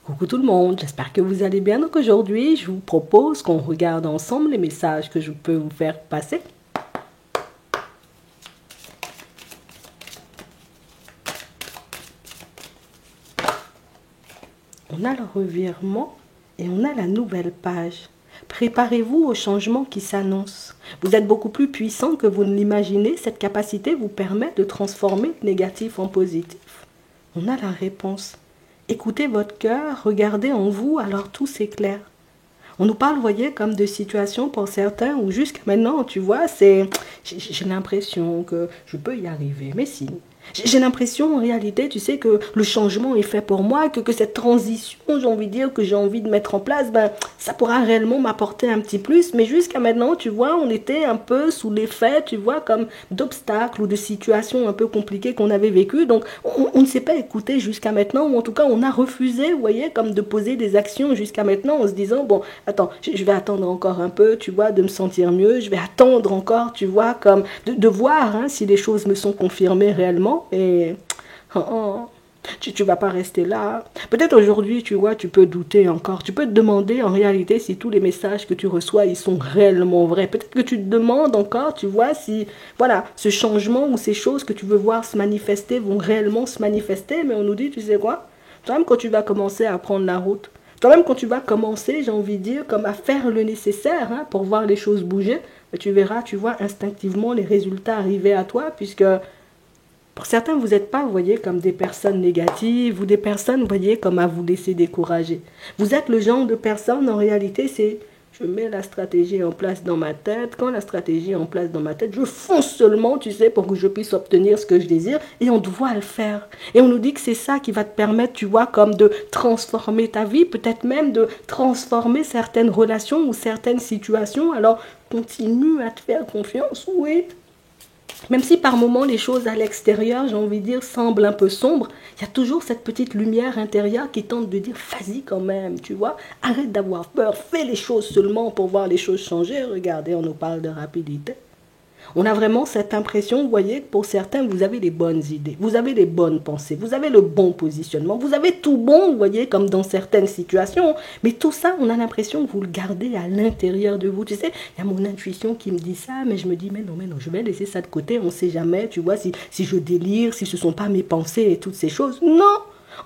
Coucou tout le monde, j'espère que vous allez bien. Donc aujourd'hui, je vous propose qu'on regarde ensemble les messages que je peux vous faire passer. On a le revirement et on a la nouvelle page. Préparez-vous au changement qui s'annonce. Vous êtes beaucoup plus puissant que vous ne l'imaginez. Cette capacité vous permet de transformer le négatif en positif. On a la réponse. Écoutez votre cœur, regardez en vous, alors tout s'éclaire. On nous parle, vous voyez, comme de situations pour certains où jusqu'à maintenant, tu vois, j'ai l'impression que je peux y arriver. Mais si. J'ai l'impression, en réalité, tu sais, que le changement est fait pour moi, que cette transition, j'ai envie de dire, que j'ai envie de mettre en place, ben, ça pourra réellement m'apporter un petit plus. Mais jusqu'à maintenant, tu vois, on était un peu sous l'effet, tu vois, comme d'obstacles ou de situations un peu compliquées qu'on avait vécues. Donc, on ne s'est pas écouté jusqu'à maintenant, ou en tout cas, on a refusé, vous voyez, comme de poser des actions jusqu'à maintenant en se disant, bon, attends, je vais attendre encore un peu, tu vois, de me sentir mieux, je vais attendre encore, tu vois, comme de voir hein, si les choses me sont confirmées réellement. Et tu vas pas rester là. Peut-être aujourd'hui, tu vois, tu peux douter encore. Tu peux te demander en réalité si tous les messages que tu reçois, ils sont réellement vrais. Peut-être que tu te demandes encore, tu vois, si, voilà, ce changement ou ces choses que tu veux voir se manifester vont réellement se manifester. Mais on nous dit, tu sais quoi, toi-même quand tu vas commencer à prendre la route, toi-même quand tu vas commencer, j'ai envie de dire, comme à faire le nécessaire hein, pour voir les choses bouger, tu verras, tu vois, instinctivement les résultats arriver à toi, puisque pour certains, vous n'êtes pas, vous voyez, comme des personnes négatives ou des personnes, vous voyez, comme à vous laisser décourager. Vous êtes le genre de personne, en réalité, c'est je mets la stratégie en place dans ma tête. Quand la stratégie est en place dans ma tête, je fonce seulement, tu sais, pour que je puisse obtenir ce que je désire. Et on doit le faire. Et on nous dit que c'est ça qui va te permettre, tu vois, comme de transformer ta vie, peut-être même de transformer certaines relations ou certaines situations. Alors, continue à te faire confiance, oui. Même si par moments les choses à l'extérieur, j'ai envie de dire, semblent un peu sombres, il y a toujours cette petite lumière intérieure qui tente de dire vas-y quand même, tu vois, arrête d'avoir peur, fais les choses seulement pour voir les choses changer. Regardez, on nous parle de rapidité. On a vraiment cette impression, vous voyez, que pour certains, vous avez les bonnes idées, vous avez les bonnes pensées, vous avez le bon positionnement, vous avez tout bon, vous voyez, comme dans certaines situations. Mais tout ça, on a l'impression que vous le gardez à l'intérieur de vous. Tu sais, il y a mon intuition qui me dit ça, mais je me dis, mais non, je vais laisser ça de côté, on ne sait jamais, tu vois, si je délire, si ce ne sont pas mes pensées et toutes ces choses. Non!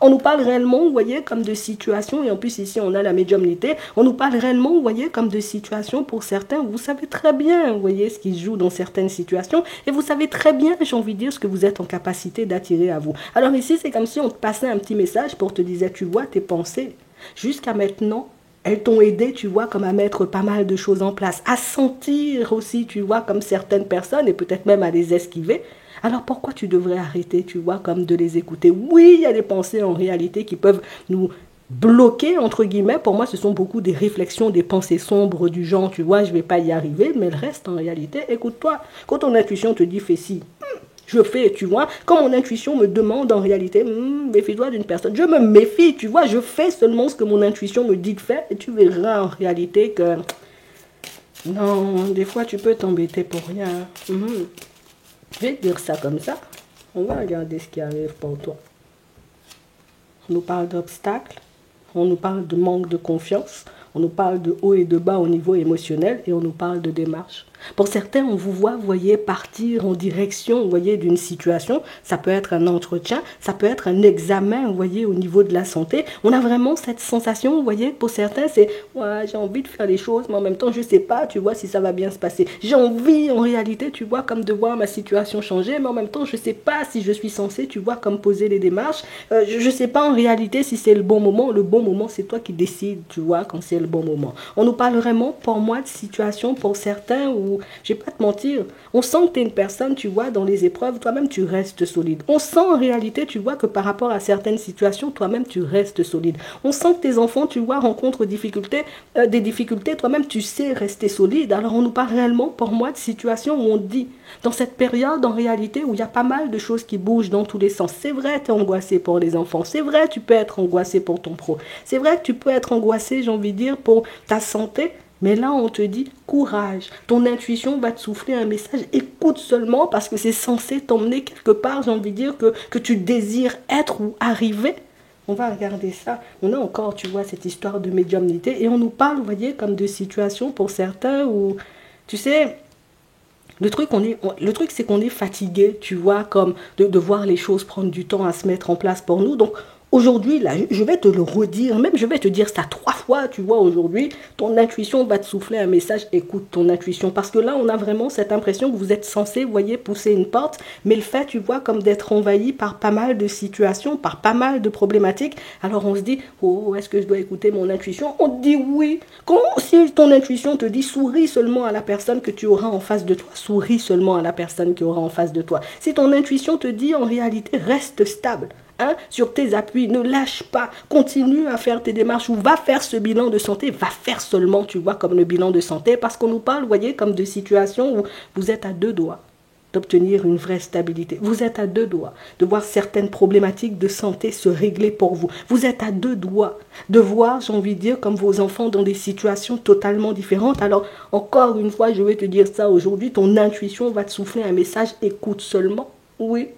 On nous parle réellement, vous voyez, comme de situations, et en plus ici on a la médiumnité, on nous parle réellement, vous voyez, comme de situations pour certains, vous savez très bien, vous voyez, ce qui se joue dans certaines situations, et vous savez très bien, j'ai envie de dire, ce que vous êtes en capacité d'attirer à vous. Alors ici, c'est comme si on te passait un petit message pour te dire, tu vois, tes pensées, jusqu'à maintenant, elles t'ont aidé, tu vois, comme à mettre pas mal de choses en place, à sentir aussi, tu vois, comme certaines personnes, et peut-être même à les esquiver. Alors pourquoi tu devrais arrêter, tu vois, comme de les écouter? Oui, il y a des pensées en réalité qui peuvent nous bloquer, entre guillemets. Pour moi, ce sont beaucoup des réflexions, des pensées sombres du genre, tu vois, je ne vais pas y arriver. Mais le reste, en réalité, écoute-toi. Quand ton intuition te dit fais ci, je fais, tu vois. Quand mon intuition me demande en réalité, méfie-toi d'une personne, je me méfie, tu vois. Je fais seulement ce que mon intuition me dit de faire et tu verras en réalité que non, des fois tu peux t'embêter pour rien. Je vais te dire ça comme ça. On va regarder ce qui arrive pour toi. On nous parle d'obstacles, on nous parle de manque de confiance, on nous parle de haut et de bas au niveau émotionnel et on nous parle de démarche. Pour certains, on vous voit, vous voyez, partir en direction, vous voyez, d'une situation. Ça peut être un entretien, ça peut être un examen, vous voyez, au niveau de la santé. On a vraiment cette sensation, vous voyez, pour certains, c'est ouais, j'ai envie de faire les choses, mais en même temps, je ne sais pas, tu vois, si ça va bien se passer. J'ai envie, en réalité, tu vois, comme de voir ma situation changer, mais en même temps, je ne sais pas si je suis censée, tu vois, comme poser les démarches. Je ne sais pas en réalité si c'est le bon moment. Le bon moment, c'est toi qui décides, tu vois, quand c'est le bon moment. On nous parle vraiment, pour moi, de situations pour certains où je vais pas te mentir, on sent que tu es une personne, tu vois, dans les épreuves, toi-même tu restes solide. On sent en réalité, tu vois, que par rapport à certaines situations, toi-même tu restes solide. On sent que tes enfants, tu vois, rencontrent des difficultés, toi-même tu sais rester solide. Alors on nous parle réellement, pour moi, de situations où on dit, dans cette période, en réalité, où il y a pas mal de choses qui bougent dans tous les sens. C'est vrai, tu es angoissé pour les enfants. C'est vrai, tu peux être angoissé pour ton pro. C'est vrai que tu peux être angoissé, j'ai envie de dire, pour ta santé. Mais là, on te dit courage. Ton intuition va te souffler un message. Écoute seulement parce que c'est censé t'emmener quelque part, j'ai envie de dire, que tu désires être ou arriver. On va regarder ça. On a encore, tu vois, cette histoire de médiumnité. Et on nous parle, vous voyez, comme de situations pour certains où, tu sais, le truc c'est qu'on est fatigué, tu vois, comme de voir les choses prendre du temps à se mettre en place pour nous. Donc, aujourd'hui, là, je vais te le redire, même je vais te dire ça 3 fois, tu vois, aujourd'hui, ton intuition va te souffler un message, écoute ton intuition. Parce que là, on a vraiment cette impression que vous êtes censé, vous voyez, pousser une porte, mais le fait, tu vois, comme d'être envahi par pas mal de situations, par pas mal de problématiques, alors on se dit, oh, est-ce que je dois écouter mon intuition? On te dit oui. Comment si ton intuition te dit, souris seulement à la personne que tu auras en face de toi, souris seulement à la personne qui aura en face de toi. Si ton intuition te dit, en réalité, reste stable, hein, sur tes appuis, ne lâche pas, continue à faire tes démarches ou va faire ce bilan de santé, va faire seulement, tu vois, comme le bilan de santé, parce qu'on nous parle, vous voyez, comme de situations où vous êtes à 2 doigts d'obtenir une vraie stabilité. Vous êtes à 2 doigts de voir certaines problématiques de santé se régler pour vous. Vous êtes à 2 doigts de voir, j'ai envie de dire, comme vos enfants dans des situations totalement différentes. Alors, encore une fois, je vais te dire ça aujourd'hui, ton intuition va te souffler un message, écoute seulement. Oui.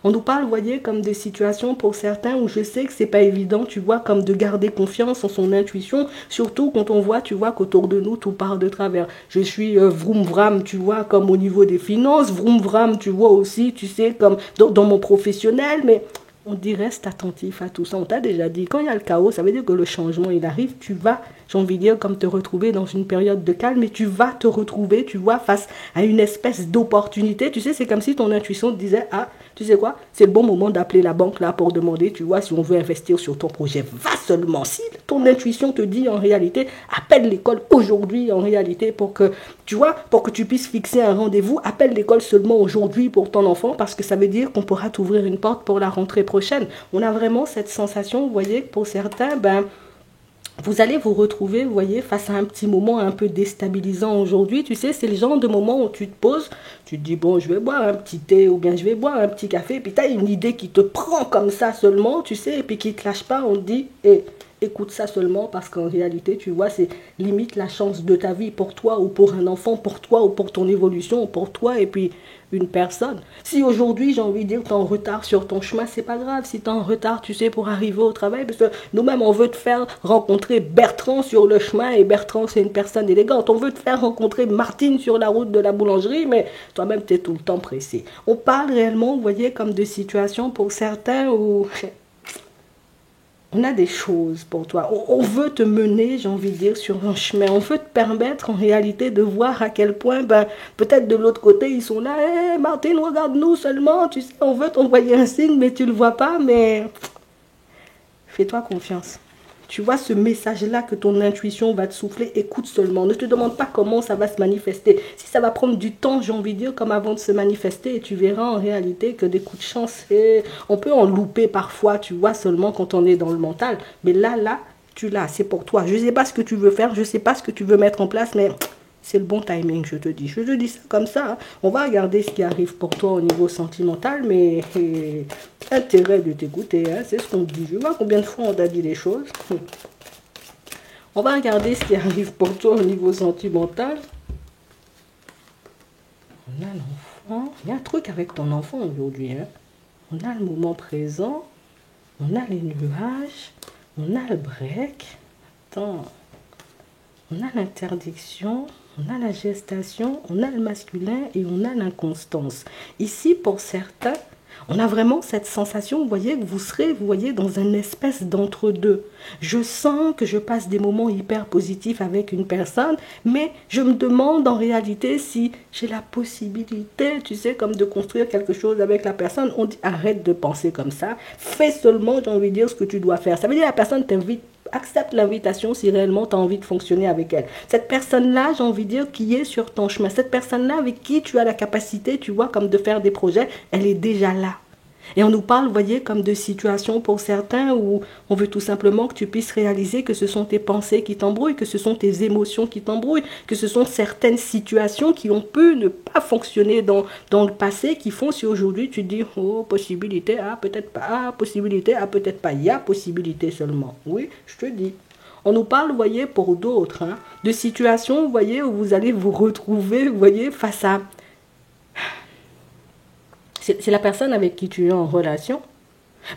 On nous parle, vous voyez, comme des situations pour certains où je sais que c'est pas évident, tu vois, comme de garder confiance en son intuition, surtout quand on voit, tu vois, qu'autour de nous, tout part de travers. Je suis vroom vram, tu vois, comme au niveau des finances, vroom vram, tu vois aussi, tu sais, comme dans mon professionnel, mais on dit reste attentif à tout ça. On t'a déjà dit, quand il y a le chaos, ça veut dire que le changement, il arrive, tu vas, j'ai envie de dire, comme te retrouver dans une période de calme, et tu vas te retrouver, tu vois, face à une espèce d'opportunité. Tu sais, c'est comme si ton intuition te disait, ah, tu sais quoi, c'est le bon moment d'appeler la banque là pour demander, tu vois, si on veut investir sur ton projet. Va seulement. Si ton intuition te dit en réalité, appelle l'école aujourd'hui en réalité pour que, tu vois, pour que tu puisses fixer un rendez-vous, appelle l'école seulement aujourd'hui pour ton enfant parce que ça veut dire qu'on pourra t'ouvrir une porte pour la rentrée prochaine. On a vraiment cette sensation, vous voyez, que pour certains, ben, vous allez vous retrouver, vous voyez, face à un petit moment un peu déstabilisant aujourd'hui. Tu sais, c'est le genre de moment où tu te poses, tu te dis, bon, je vais boire un petit thé ou bien je vais boire un petit café. Puis tu as une idée qui te prend comme ça seulement, tu sais, et puis qui ne te lâche pas. On te dit, écoute ça seulement parce qu'en réalité, tu vois, c'est limite la chance de ta vie pour toi ou pour un enfant, pour toi ou pour ton évolution, pour toi et puis une personne. Si aujourd'hui, j'ai envie de dire, tu es en retard sur ton chemin, c'est pas grave. Si tu es en retard, tu sais, pour arriver au travail, parce que nous-mêmes, on veut te faire rencontrer Bertrand sur le chemin, et Bertrand, c'est une personne élégante. On veut te faire rencontrer Martine sur la route de la boulangerie, mais toi-même, tu es tout le temps pressé. On parle réellement, vous voyez, comme de situations pour certains où on a des choses pour toi. On veut te mener, j'ai envie de dire, sur un chemin. On veut te permettre en réalité de voir à quel point, ben, peut-être de l'autre côté, ils sont là. Hé, Martine, regarde-nous seulement. Tu sais, on veut t'envoyer un signe, mais tu ne le vois pas. Mais fais-toi confiance. Tu vois ce message-là que ton intuition va te souffler, écoute seulement. Ne te demande pas comment ça va se manifester. Si ça va prendre du temps, j'ai envie de dire, comme avant de se manifester, et tu verras en réalité que des coups de chance, on peut en louper parfois, tu vois, seulement quand on est dans le mental. Mais là, tu l'as, c'est pour toi. Je ne sais pas ce que tu veux faire, je ne sais pas ce que tu veux mettre en place, mais c'est le bon timing, je te dis. Je te dis ça comme ça. Hein. On va regarder ce qui arrive pour toi au niveau sentimental, mais intérêt de t'écouter, hein, c'est ce qu'on dit. Je vois combien de fois on t'a dit les choses. On va regarder ce qui arrive pour toi au niveau sentimental. On a l'enfant. Il y a un truc avec ton enfant aujourd'hui. Hein. On a le moment présent. On a les nuages. On a le break. Attends. On a l'interdiction. On a la gestation, on a le masculin et on a l'inconstance. Ici, pour certains, on a vraiment cette sensation, vous voyez, que vous serez, vous voyez, dans une espèce d'entre-deux. Je sens que je passe des moments hyper positifs avec une personne, mais je me demande en réalité si j'ai la possibilité, tu sais, comme de construire quelque chose avec la personne. On dit, arrête de penser comme ça, fais seulement, j'ai envie de dire, ce que tu dois faire. Ça veut dire que la personne t'invite. Accepte l'invitation si réellement tu as envie de fonctionner avec elle. Cette personne-là, j'ai envie de dire, qui est sur ton chemin. Cette personne-là avec qui tu as la capacité, tu vois, comme de faire des projets, elle est déjà là. Et on nous parle, vous voyez, comme de situations pour certains où on veut tout simplement que tu puisses réaliser que ce sont tes pensées qui t'embrouillent, que ce sont tes émotions qui t'embrouillent, que ce sont certaines situations qui ont pu ne pas fonctionner dans le passé, qui font si aujourd'hui tu dis, oh, possibilité, ah, peut-être pas, ah, possibilité, ah, peut-être pas, il y a possibilité seulement. Oui, je te dis. On nous parle, vous voyez, pour d'autres, hein, de situations, vous voyez, où vous allez vous retrouver, vous voyez, face à... C'est la personne avec qui tu es en relation.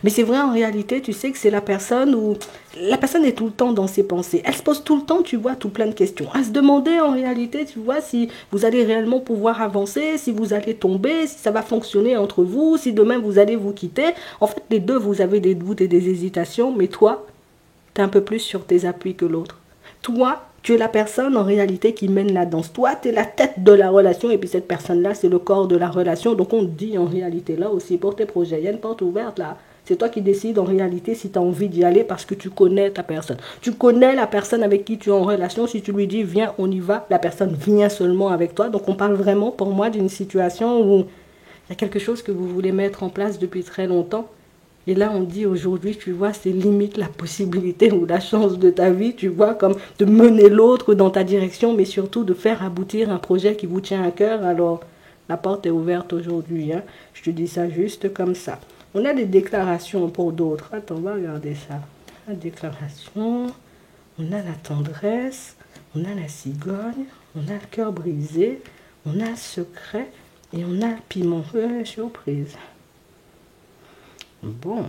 Mais c'est vrai, en réalité, tu sais que c'est la personne où la personne est tout le temps dans ses pensées. Elle se pose tout le temps, tu vois, tout plein de questions. À se demander, en réalité, tu vois, si vous allez réellement pouvoir avancer, si vous allez tomber, si ça va fonctionner entre vous, si demain vous allez vous quitter. En fait, les deux, vous avez des doutes et des hésitations, mais toi, tu es un peu plus sur tes appuis que l'autre. Toi, tu es la personne en réalité qui mène la danse. Toi, tu es la tête de la relation et puis cette personne-là, c'est le corps de la relation. Donc on te dit en réalité là aussi pour tes projets, il y a une porte ouverte là. C'est toi qui décides en réalité si tu as envie d'y aller parce que tu connais ta personne. Tu connais la personne avec qui tu es en relation. Si tu lui dis viens, on y va, la personne vient seulement avec toi. Donc on parle vraiment pour moi d'une situation où il y a quelque chose que vous voulez mettre en place depuis très longtemps. Et là, on dit aujourd'hui, tu vois, c'est limite la possibilité ou la chance de ta vie, tu vois, comme de mener l'autre dans ta direction, mais surtout de faire aboutir un projet qui vous tient à cœur. Alors, la porte est ouverte aujourd'hui, hein. Je te dis ça juste comme ça. On a des déclarations pour d'autres. Attends, on va regarder ça. La déclaration, on a la tendresse, on a la cigogne, on a le cœur brisé, on a le secret et on a le piment. Surprise. Bon,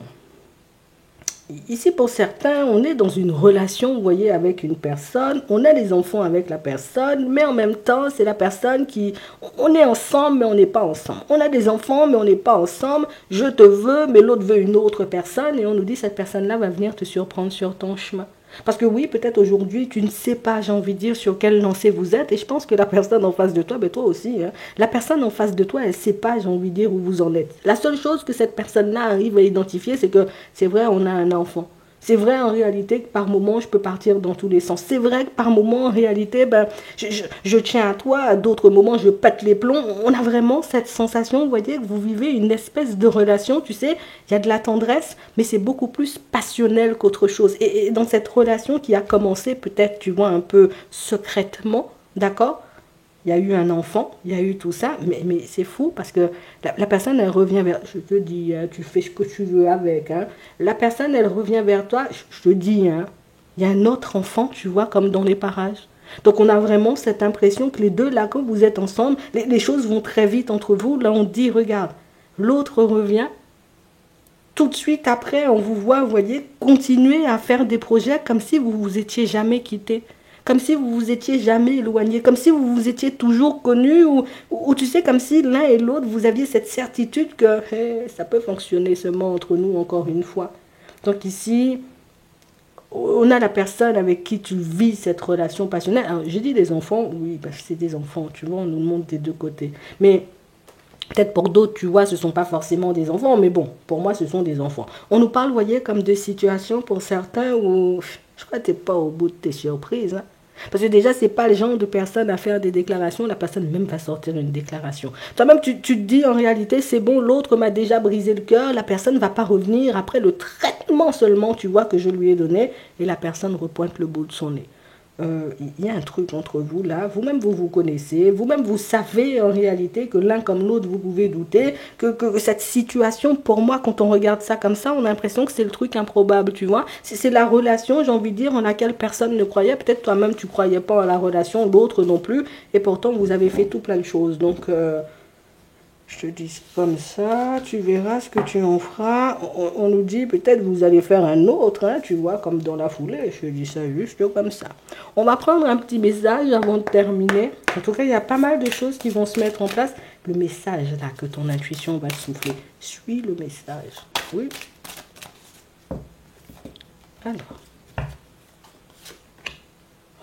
ici pour certains, on est dans une relation, vous voyez, avec une personne, on a les enfants avec la personne, mais en même temps, c'est la personne qui, on est ensemble, mais on n'est pas ensemble. On a des enfants, mais on n'est pas ensemble, je te veux, mais l'autre veut une autre personne, et on nous dit, cette personne-là va venir te surprendre sur ton chemin. Parce que oui, peut-être aujourd'hui, tu ne sais pas, j'ai envie de dire, sur quelle lancée vous êtes. Et je pense que la personne en face de toi, ben toi aussi, hein, la personne en face de toi, elle ne sait pas, j'ai envie de dire, où vous en êtes. La seule chose que cette personne-là arrive à identifier, c'est que c'est vrai, on a un enfant. C'est vrai en réalité que par moment, je peux partir dans tous les sens. C'est vrai que par moment, en réalité, ben, je tiens à toi. À d'autres moments, je pète les plombs. On a vraiment cette sensation, vous voyez, que vous vivez une espèce de relation, tu sais. Il y a de la tendresse, mais c'est beaucoup plus passionnel qu'autre chose. Et dans cette relation qui a commencé peut-être, tu vois, un peu secrètement, d'accord ? Il y a eu un enfant, il y a eu tout ça, mais c'est fou parce que la personne, elle revient vers... Je te dis, hein, tu fais ce que tu veux avec. Hein. La personne, elle revient vers toi, je te dis, hein, il y a un autre enfant, tu vois, comme dans les parages. Donc on a vraiment cette impression que les deux, là, quand vous êtes ensemble, les choses vont très vite entre vous. Là, on dit, regarde, l'autre revient. Tout de suite après, on vous voit, vous voyez, continuer à faire des projets comme si vous vous étiez jamais quittés. Comme si vous vous étiez jamais éloigné, comme si vous vous étiez toujours connus, ou tu sais, comme si l'un et l'autre, vous aviez cette certitude que hey, ça peut fonctionner seulement entre nous encore une fois. Donc ici, on a la personne avec qui tu vis cette relation passionnelle. Alors, j'ai dit des enfants, oui, bah, c'est des enfants, tu vois, on nous montre des deux côtés. Mais peut-être pour d'autres, tu vois, ce ne sont pas forcément des enfants, mais bon, pour moi, ce sont des enfants. On nous parle, vous voyez, comme de situations pour certains où je crois que tu n'es pas au bout de tes surprises, hein. Parce que déjà, ce n'est pas le genre de personne à faire des déclarations. La personne même va sortir une déclaration. Toi-même, tu te dis en réalité, c'est bon, l'autre m'a déjà brisé le cœur. La personne ne va pas revenir après le traitement seulement, tu vois, que je lui ai donné. Et la personne repointe le bout de son nez. Il y a un truc entre vous là, vous-même vous vous connaissez, vous-même vous savez en réalité que l'un comme l'autre vous pouvez douter, que cette situation, pour moi, quand on regarde ça comme ça, on a l'impression que c'est le truc improbable, tu vois. C'est la relation, j'ai envie de dire, en laquelle personne ne croyait, peut-être toi-même tu croyais pas en la relation, l'autre non plus, et pourtant vous avez fait tout plein de choses, donc... je te dis comme ça, tu verras ce que tu en feras. On nous dit peut-être vous allez faire un autre, hein, tu vois, comme dans la foulée. Je te dis ça juste comme ça. On va prendre un petit message avant de terminer. En tout cas, il y a pas mal de choses qui vont se mettre en place. Le message là que ton intuition va te souffler. Suis le message. Oui. Alors.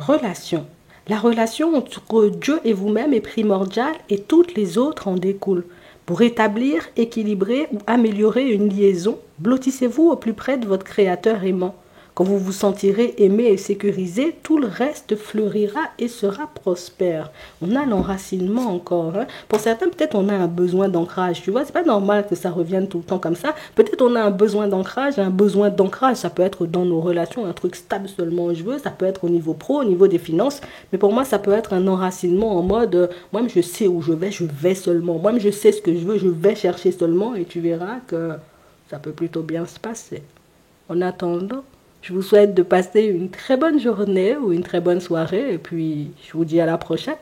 Relation. La relation entre Dieu et vous-même est primordiale et toutes les autres en découlent. Pour établir, équilibrer ou améliorer une liaison, blottissez-vous au plus près de votre Créateur aimant. Quand vous vous sentirez aimé et sécurisé, tout le reste fleurira et sera prospère. On a l'enracinement encore. Hein. Pour certains, peut-être on a un besoin d'ancrage. Tu vois, c'est pas normal que ça revienne tout le temps comme ça. Peut-être on a un besoin d'ancrage. Un besoin d'ancrage, ça peut être dans nos relations, un truc stable seulement je veux. Ça peut être au niveau pro, au niveau des finances. Mais pour moi, ça peut être un enracinement en mode, moi-même je sais où je vais seulement. Moi-même je sais ce que je vais chercher seulement. Et tu verras que ça peut plutôt bien se passer. En attendant, je vous souhaite de passer une très bonne journée ou une très bonne soirée et puis je vous dis à la prochaine.